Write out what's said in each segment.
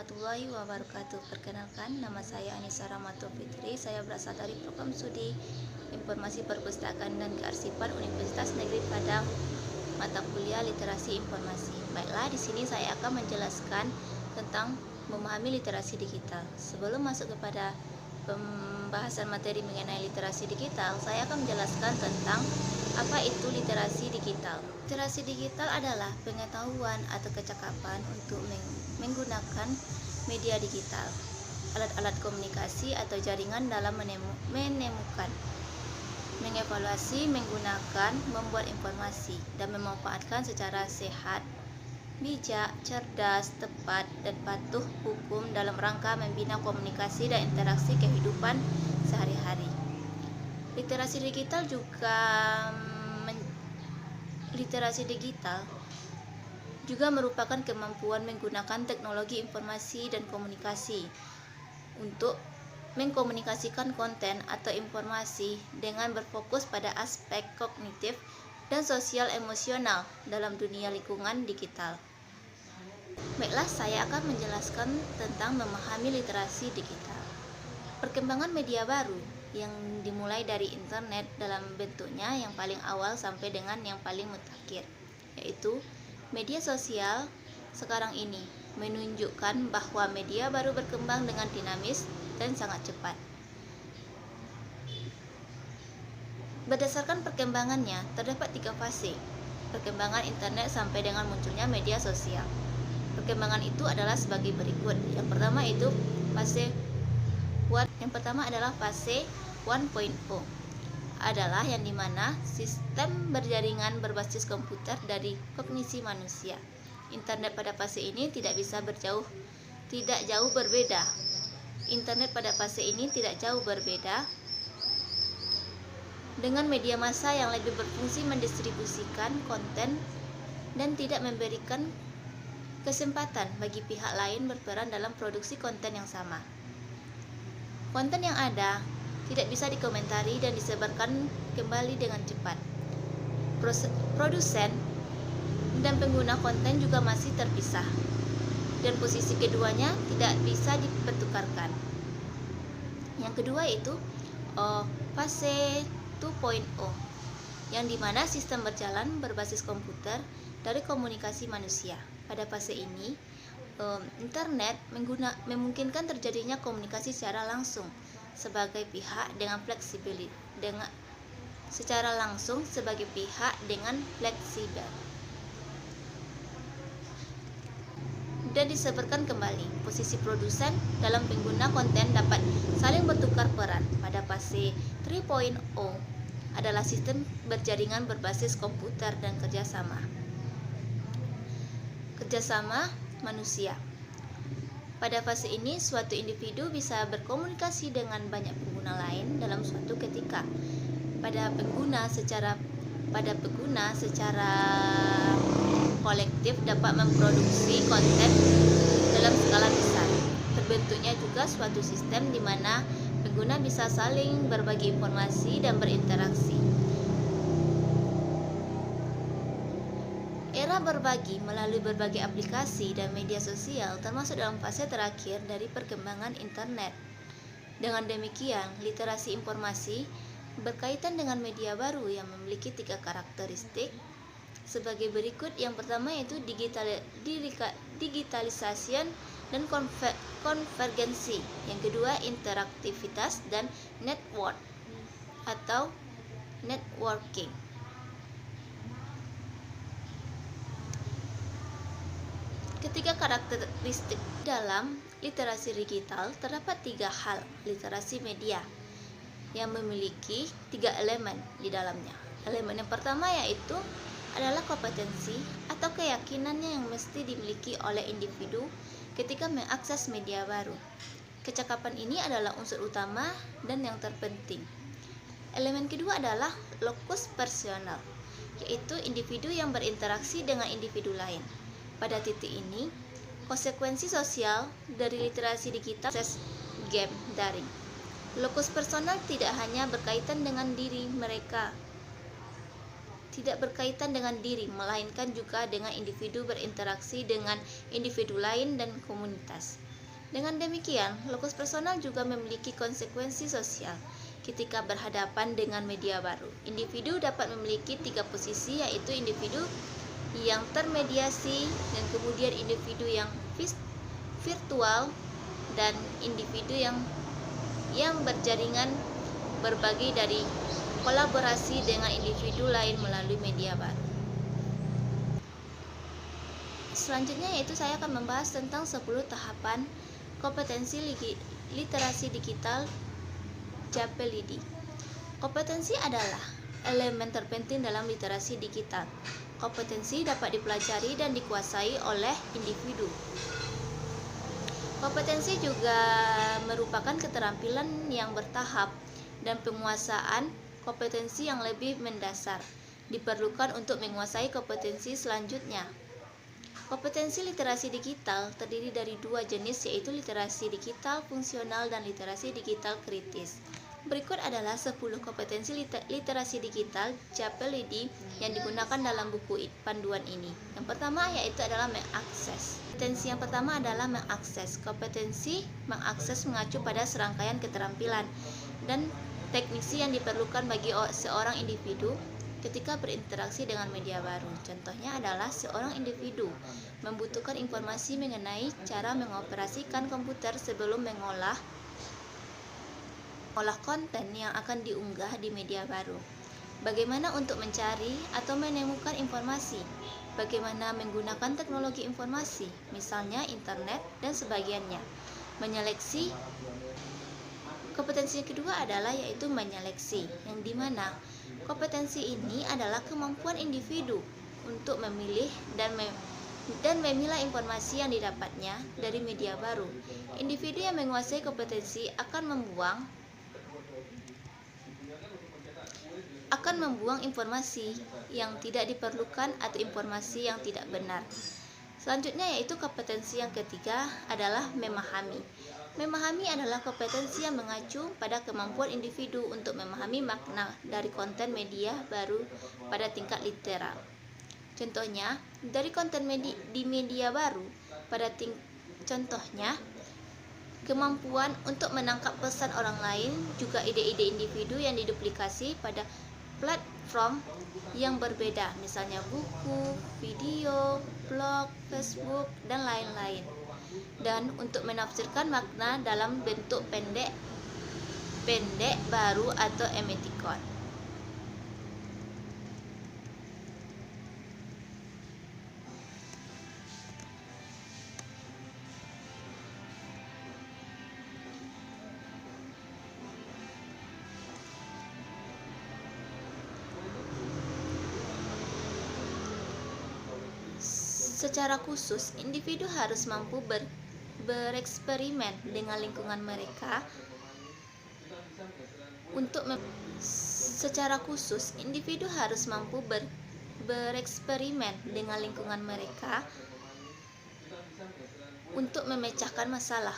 warahmatullahi wabarakatuh. Perkenalkan, nama saya Anissa Rahmatul Fitri. Saya berasal dari program studi Informasi Perpustakaan dan Kearsipan Universitas Negeri Padang, mata kuliah Literasi Informasi. Baiklah, di sini saya akan menjelaskan tentang memahami literasi digital. Sebelum masuk kepada pembahasan materi mengenai literasi digital, saya akan menjelaskan tentang apa itu literasi digital. Literasi digital adalah pengetahuan atau kecakapan untuk menggunakan media digital, alat-alat komunikasi atau jaringan dalam menemukan, mengevaluasi, menggunakan, membuat informasi, dan memanfaatkan secara sehat, bijak, cerdas, tepat, dan patuh hukum dalam rangka membina komunikasi dan interaksi kehidupan sehari-hari. Literasi digital juga merupakan kemampuan menggunakan teknologi informasi dan komunikasi untuk mengkomunikasikan konten atau informasi dengan berfokus pada aspek kognitif dan sosial emosional dalam dunia lingkungan digital. Baiklah, saya akan menjelaskan tentang memahami literasi digital. Perkembangan media baru yang dimulai dari internet dalam bentuknya yang paling awal sampai dengan yang paling mutakhir, yaitu media sosial sekarang ini menunjukkan bahwa media baru berkembang dengan dinamis dan sangat cepat. Berdasarkan perkembangannya, terdapat 3 fase perkembangan internet sampai dengan munculnya media sosial. Perkembangan itu adalah sebagai berikut. Yang pertama adalah fase 1.0, adalah yang dimana sistem berjaringan berbasis komputer dari kognisi manusia. Internet pada fase ini tidak jauh berbeda. Internet pada fase ini tidak jauh berbeda dengan media massa yang lebih berfungsi mendistribusikan konten dan tidak memberikan kesempatan bagi pihak lain berperan dalam produksi konten yang sama. Konten yang ada tidak bisa dikomentari dan disebarkan kembali dengan cepat. Produsen dan pengguna konten juga masih terpisah, dan posisi keduanya tidak bisa dipertukarkan. Yang kedua itu fase 2.0, yang dimana sistem berjalan berbasis komputer dari komunikasi manusia. Pada fase ini, internet memungkinkan terjadinya komunikasi secara langsung sebagai pihak dengan fleksibel, dan disebarkan kembali. Posisi produsen dalam pengguna konten dapat saling bertukar peran. Pada fase 3.0 adalah sistem berjaringan berbasis komputer dan kerjasama manusia. Pada fase ini, suatu individu bisa berkomunikasi dengan banyak pengguna lain dalam suatu ketika. Pada pengguna secara kolektif dapat memproduksi konten dalam skala besar. Terbentuknya juga suatu sistem di mana pengguna bisa saling berbagi informasi dan berinteraksi. Era berbagi melalui berbagai aplikasi dan media sosial termasuk dalam fase terakhir dari perkembangan internet. Dengan demikian, literasi informasi berkaitan dengan media baru yang memiliki 3 karakteristik sebagai berikut. Yang pertama yaitu digitalisasi dan konvergensi. Yang kedua, interaktivitas dan network atau networking. Ketiga karakteristik dalam literasi digital terdapat 3 hal literasi media yang memiliki 3 elemen di dalamnya. Elemen yang pertama yaitu adalah kompetensi atau keyakinannya yang mesti dimiliki oleh individu ketika mengakses media baru. Kecakapan ini adalah unsur utama dan yang terpenting. Elemen kedua adalah lokus personal, yaitu individu yang berinteraksi dengan individu lain. Pada titik ini, konsekuensi sosial dari literasi digital akses game daring. Lokus personal tidak hanya berkaitan dengan diri mereka, melainkan juga dengan individu berinteraksi dengan individu lain dan komunitas. Dengan demikian, lokus personal juga memiliki konsekuensi sosial. Ketika berhadapan dengan media baru, individu dapat memiliki 3 posisi, yaitu individu yang termediasi, dan kemudian individu yang virtual, dan individu yang berjaringan berbagi dari kolaborasi dengan individu lain melalui media baru. Selanjutnya yaitu saya akan membahas tentang 10 tahapan kompetensi literasi digital JAPLID. Kompetensi adalah elemen terpenting dalam literasi digital. Kompetensi dapat dipelajari dan dikuasai oleh individu. Kompetensi juga merupakan keterampilan yang bertahap dan penguasaan kompetensi yang lebih mendasar diperlukan untuk menguasai kompetensi selanjutnya. Kompetensi literasi digital terdiri dari 2 jenis, yaitu literasi digital fungsional dan literasi digital kritis. Berikut adalah 10 kompetensi literasi digital JAPLID yang digunakan dalam buku panduan ini. Yang pertama yaitu adalah mengakses. Kompetensi yang pertama adalah mengakses. Kompetensi mengakses mengacu pada serangkaian keterampilan dan teknisi yang diperlukan bagi seorang individu ketika berinteraksi dengan media baru. Contohnya adalah seorang individu membutuhkan informasi mengenai cara mengoperasikan komputer sebelum mengolah konten yang akan diunggah di media baru. Bagaimana untuk mencari atau menemukan informasi? Bagaimana menggunakan teknologi informasi, misalnya internet dan sebagainya. Menyeleksi. Kompetensi yang kedua adalah yaitu menyeleksi, yang dimana kompetensi ini adalah kemampuan individu untuk memilih dan memilah informasi yang didapatnya dari media baru. Individu yang menguasai kompetensi akan membuang informasi yang tidak diperlukan atau informasi yang tidak benar. Selanjutnya yaitu kompetensi yang ketiga adalah memahami. Memahami adalah kompetensi yang mengacu pada kemampuan individu untuk memahami makna dari konten media baru pada tingkat literal. Contohnya, dari konten di media baru contohnya, kemampuan untuk menangkap pesan orang lain, juga ide-ide individu yang diduplikasi pada platform yang berbeda, misalnya buku, video, blog, Facebook, dan lain-lain. Dan untuk menafsirkan makna dalam bentuk pendek baru atau emoticon. Secara khusus, individu harus mampu bereksperimen dengan lingkungan mereka untuk memecahkan masalah,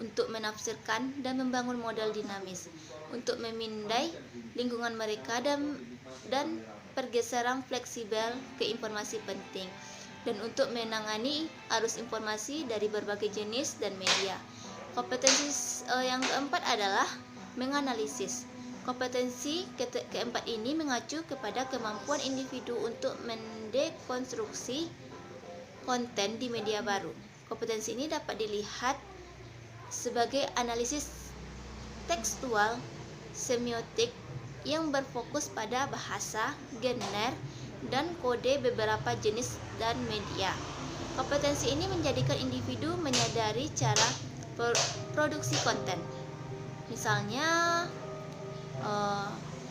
untuk menafsirkan dan membangun model dinamis, untuk memindai lingkungan mereka dan pergeseran fleksibel ke informasi penting, dan untuk menangani arus informasi dari berbagai jenis dan media. Kompetensi yang keempat adalah menganalisis. Kompetensi keempat ini mengacu kepada kemampuan individu untuk mendekonstruksi konten di media baru. Kompetensi ini dapat dilihat sebagai analisis tekstual semiotik yang berfokus pada bahasa, genre, dan kode beberapa jenis dan media. Kompetensi ini menjadikan individu menyadari cara produksi konten. Misalnya,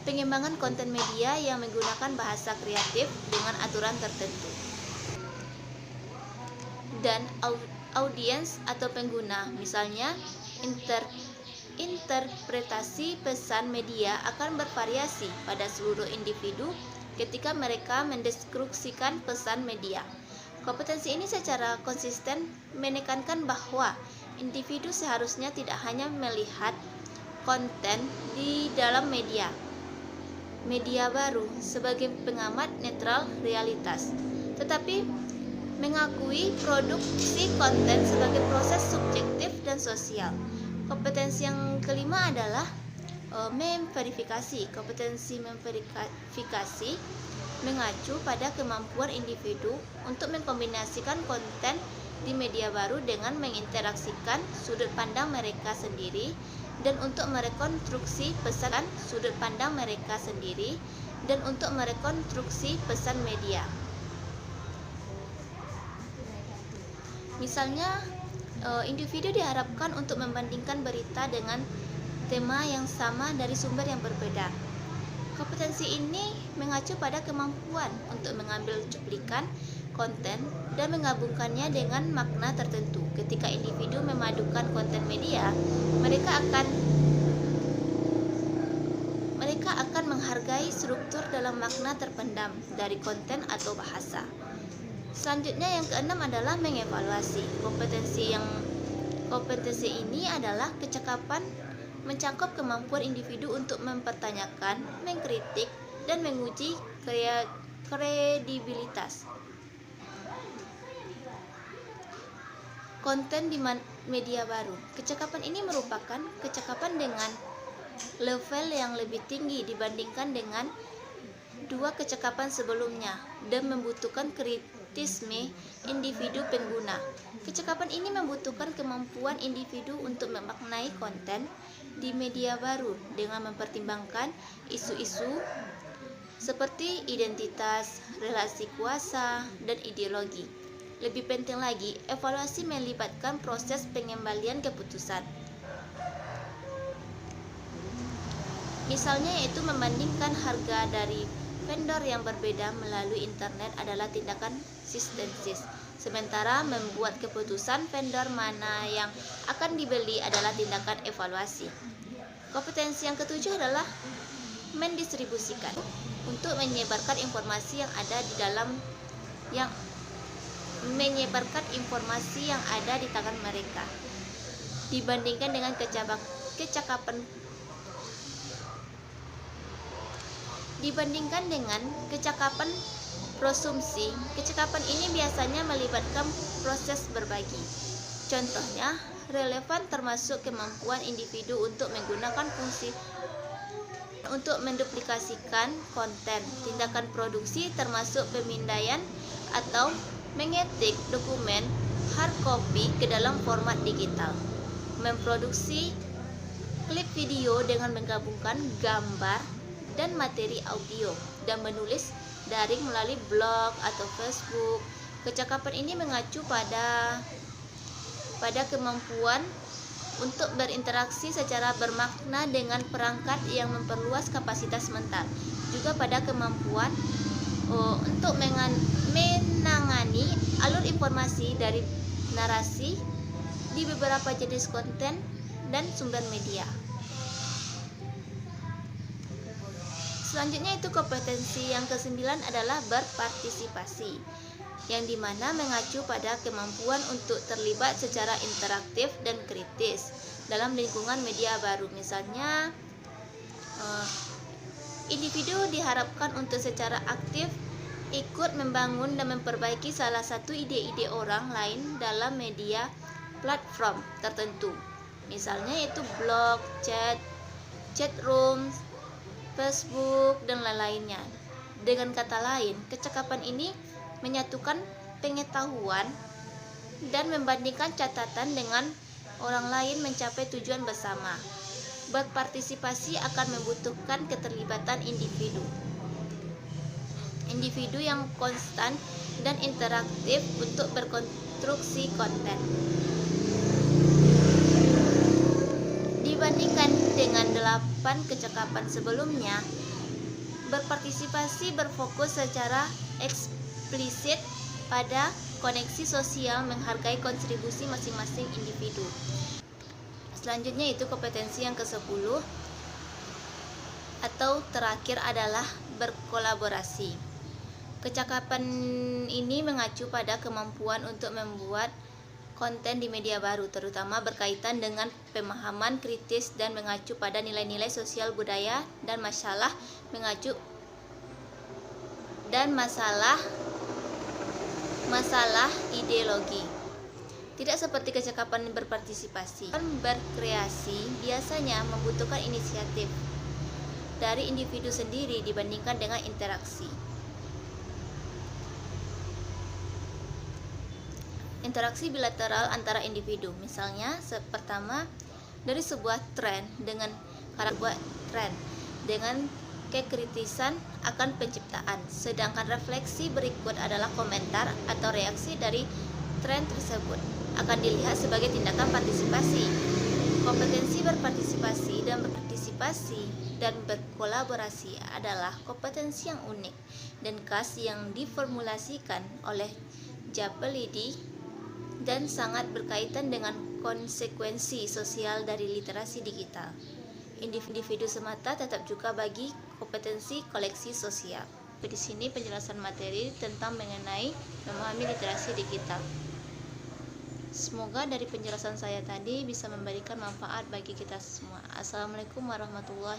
pengembangan konten media yang menggunakan bahasa kreatif dengan aturan tertentu. Dan audiens atau pengguna, misalnya interpretasi pesan media akan bervariasi pada seluruh individu ketika mereka mendeskripsikan pesan media. Kompetensi ini secara konsisten menekankan bahwa individu seharusnya tidak hanya melihat konten di dalam media baru sebagai pengamat netral realitas, tetapi mengakui produksi konten sebagai proses subjektif dan sosial. Kompetensi yang kelima adalah memverifikasi. Kompetensi memverifikasi mengacu pada kemampuan individu untuk mengkombinasikan konten di media baru dengan menginteraksikan sudut pandang mereka sendiri dan untuk merekonstruksi pesan sudut pandang mereka sendiri dan untuk merekonstruksi pesan media. Misalnya, individu diharapkan untuk membandingkan berita dengan tema yang sama dari sumber yang berbeda. Kompetensi ini mengacu pada kemampuan untuk mengambil cuplikan konten dan menggabungkannya dengan makna tertentu. Ketika individu memadukan konten media, mereka akan menghargai struktur dalam makna terpendam dari konten atau bahasa. Selanjutnya yang keenam adalah mengevaluasi. Kompetensi ini adalah kecakapan mencakup kemampuan individu untuk mempertanyakan, mengkritik, dan menguji kredibilitas konten di media baru. Kecakapan ini merupakan kecakapan dengan level yang lebih tinggi dibandingkan dengan dua kecakapan sebelumnya dan membutuhkan kritisme individu pengguna. Kecakapan ini membutuhkan kemampuan individu untuk memaknai konten di media baru dengan mempertimbangkan isu-isu seperti identitas, relasi kuasa, dan ideologi. Lebih penting lagi, evaluasi melibatkan proses pengembalian keputusan. Misalnya yaitu membandingkan harga dari vendor yang berbeda melalui internet adalah tindakan sistensis. Sementara membuat keputusan vendor mana yang akan dibeli adalah tindakan evaluasi. Kompetensi yang ketujuh adalah mendistribusikan. Untuk menyebarkan informasi yang ada di tangan mereka. Dibandingkan dengan kecakapan prosumsi, kecakapan ini biasanya melibatkan proses berbagi. Contohnya, relevan termasuk kemampuan individu untuk menggunakan fungsi untuk menduplikasikan konten. Tindakan produksi termasuk pemindaian atau mengetik dokumen hard copy ke dalam format digital. Memproduksi klip video dengan menggabungkan gambar dan materi audio dan menulis daring melalui blog atau Facebook. Kecakapan ini mengacu pada kemampuan untuk berinteraksi secara bermakna dengan perangkat yang memperluas kapasitas mental. Juga pada kemampuan untuk menangani alur informasi dari narasi di beberapa jenis konten dan sumber media. Selanjutnya itu kompetensi yang ke-9 adalah berpartisipasi, yang dimana mengacu pada kemampuan untuk terlibat secara interaktif dan kritis dalam lingkungan media baru. Misalnya, individu diharapkan untuk secara aktif ikut membangun dan memperbaiki salah satu ide-ide orang lain dalam media platform tertentu. Misalnya itu blog, chat room, Facebook, dan lain-lainnya. Dengan kata lain, kecakapan ini menyatukan pengetahuan dan membandingkan catatan dengan orang lain mencapai tujuan bersama. Berpartisipasi akan membutuhkan keterlibatan individu yang konstan dan interaktif untuk berkonstruksi konten. Dibandingkan dengan 8 kecakapan sebelumnya, berpartisipasi berfokus secara eksplisit pada koneksi sosial, menghargai kontribusi masing-masing individu. Selanjutnya itu kompetensi yang ke-10 atau terakhir adalah berkolaborasi. Kecakapan ini mengacu pada kemampuan untuk membuat konten di media baru, terutama berkaitan dengan pemahaman kritis dan mengacu pada nilai-nilai sosial budaya dan masalah Masalah ideologi. Tidak seperti kecakapan berpartisipasi, berkreasi biasanya membutuhkan inisiatif dari individu sendiri dibandingkan dengan interaksi. Interaksi bilateral antara individu, misalnya pertama dari sebuah tren dengan kekritisan akan penciptaan, sedangkan refleksi berikut adalah komentar atau reaksi dari tren tersebut akan dilihat sebagai tindakan partisipasi. Kompetensi berpartisipasi dan berkolaborasi adalah kompetensi yang unik dan khas yang diformulasikan oleh Japelidi dan sangat berkaitan dengan konsekuensi sosial dari literasi digital. Individu semata tetap juga bagi kompetensi koleksi sosial. Di sini penjelasan materi tentang mengenai memahami literasi digital. Semoga dari penjelasan saya tadi bisa memberikan manfaat bagi kita semua. Assalamualaikum warahmatullahi wabarakatuh.